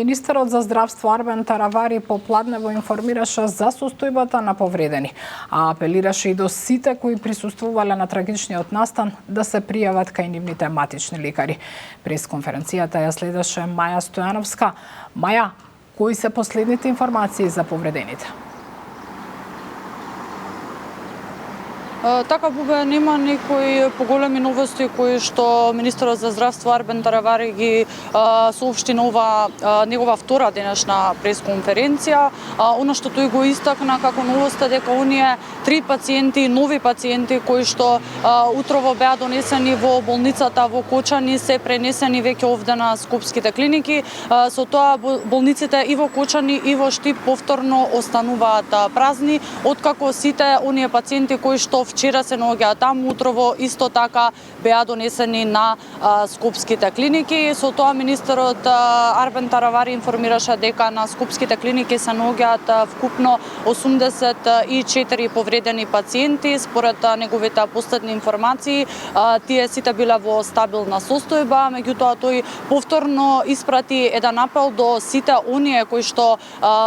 Министерот за здравство Арбен Таравари попладнево информираше за состојбата на повредени, а апелираше и до сите кои присуствувале на трагичниот настан да се пријават кај нивните матични лекари. Пресконференцијата ја следеше Маја Стојановска. Маја, кои се последните информации за повредените? Така, Бубе, нема некои поголеми новости кои што Министерот за здравство Арбен Таравари ги соопшти на негова втора денешна пресконференција. Она што тој го истакна како новост е дека оние 3 пациенти, нови пациенти кои што утрово беа донесени во болницата во Кочани се пренесени веќе овде на скопските клиники. Со тоа болниците и во Кочани и во Штип повторно остануваат празни, откако сите оние пациенти кои што вчера се наоѓаат таму утрово исто така беа донесени на скопските клиники. Со тоа министерот Арбен Таравари информираше дека на скопските клиники се наоѓаат вкупно 84 повредени пациенти. Според неговите последни информации, тие сите биле во стабилна состојба, меѓутоа тој повторно испрати еден апел до сите оние кои што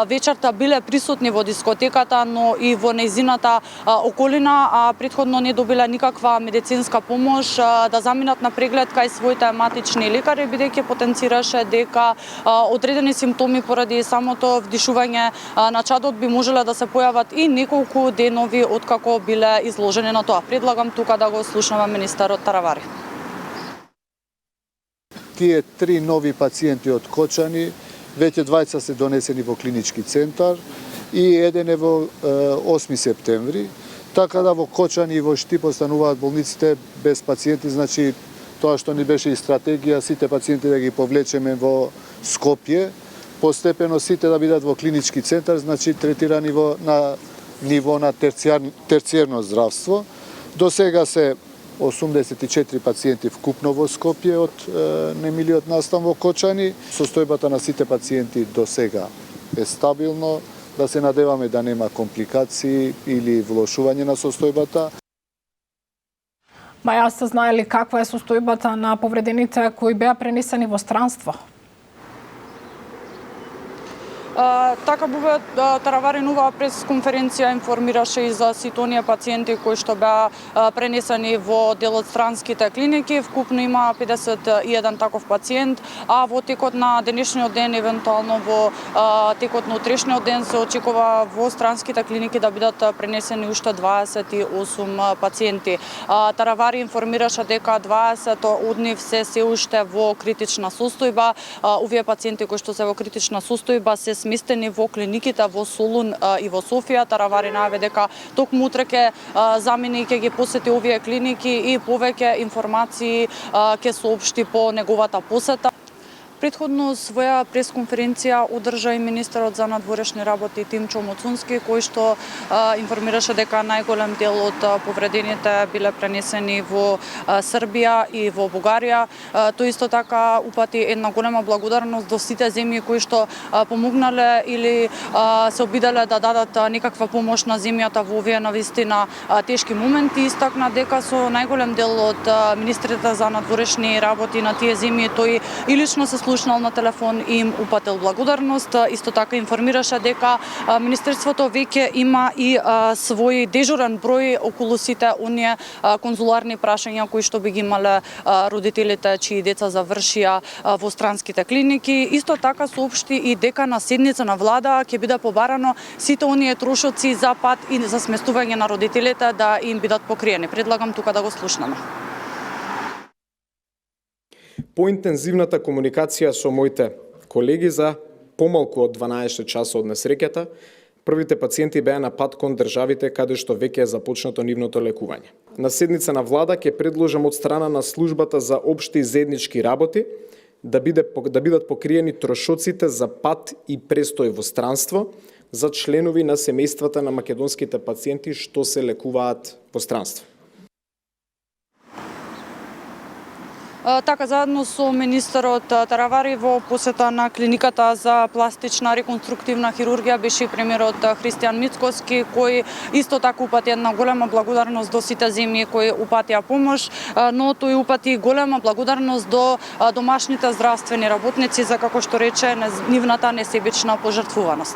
вечерта биле присутни во дискотеката, но и во нејзината околина, претходно не добила никаква медицинска помош, да заминат на преглед кај своите матични лекари, бидејќи потенцираше дека одредени симптоми поради самото вдишување на чадот би можеле да се појават и неколку денови откако биле изложени на тоа. Предлагам тука да го слушнеме министерот Таравари. Тие 3 нови пациенти од Кочани, веќе 20 се донесени во клинички центар и еден е во 8 септември. Така да во Кочани и во Штип остануваат болниците без пациенти, значи тоа што ни беше и стратегија, сите пациенти да ги повлечеме во Скопје, постепено сите да бидат во клинички центар, значи третирани на ниво на терцијерно здравство. До сега се 84 пациенти вкупно во Скопје од немилиот настан во Кочани. Состојбата на сите пациенти до сега е стабилно. Да се надеваме да нема компликации или влошување на состојбата. Маја, се знае ли каква е состојбата на повредените кои беа пренесени во странство? Така, Бубе, Таравари нова пресконференција информираше и за сите оние пациенти кои што беа пренесени во дел од странските клиники. Вкупно има 51 таков пациент, а во текот на денешниот ден, евентуално во текот на утрешниот ден се очекува во странските клиники да бидат пренесени уште 28 пациенти. Таравари информираше дека 20 од нив се уште во критична состојба. Овие пациенти кои што се во критична состојба се сместени во клиниките во Солун и во Софија. Таравари најаве дека токму утре ќе замини и ќе ги посети овие клиники и повеќе информации ќе соопшти по неговата посета. Предходно своја пресконференција одржа и министерот за надворешни работи Тимчо Моцунски, кој што информираше дека најголем дел од повредените биле пренесени во Србија и во Бугарија. Тој исто така упати една голема благодарност до сите земји кои што помогнале или се обиделе да дадат некаква помош на земјата во овие навистина тешки моменти. Истакна дека со најголем дел од министрите за надворешни работи на тие земји тој и лично се слушнал на телефон и им упатил благодарност. Исто така информираше дека Министерството веќе има и свој дежурен број околу сите оние конзуларни прашања кои што би ги имале родителите чии деца завршија во странските клиники. Исто така соопшти и дека на седница на влада ќе биде побарано сите оние трошоци за пат и за сместување на родителите да им бидат покриени. Предлагам тука да го слушнеме. Поинтензивната комуникација со моите колеги за помалку од 12 часа од несреќата, првите пациенти беа на пат кон државите каде што веќе е започнато нивното лекување. На седница на влада ќе предложам од страна на службата за општи и заеднички работи да бидат покриени трошоците за пат и престој во странство за членови на семејствата на македонските пациенти што се лекуваат во странство. Така, заедно со министерот Таравари во посета на клиниката за пластична реконструктивна хирургија беше премиерот Христијан Мицкоски, кој исто така упати една голема благодарност до сите земји кои упатија помош, но тој упати голема благодарност до домашните здравствени работници за, како што рече, нивната несебична пожртвуваност.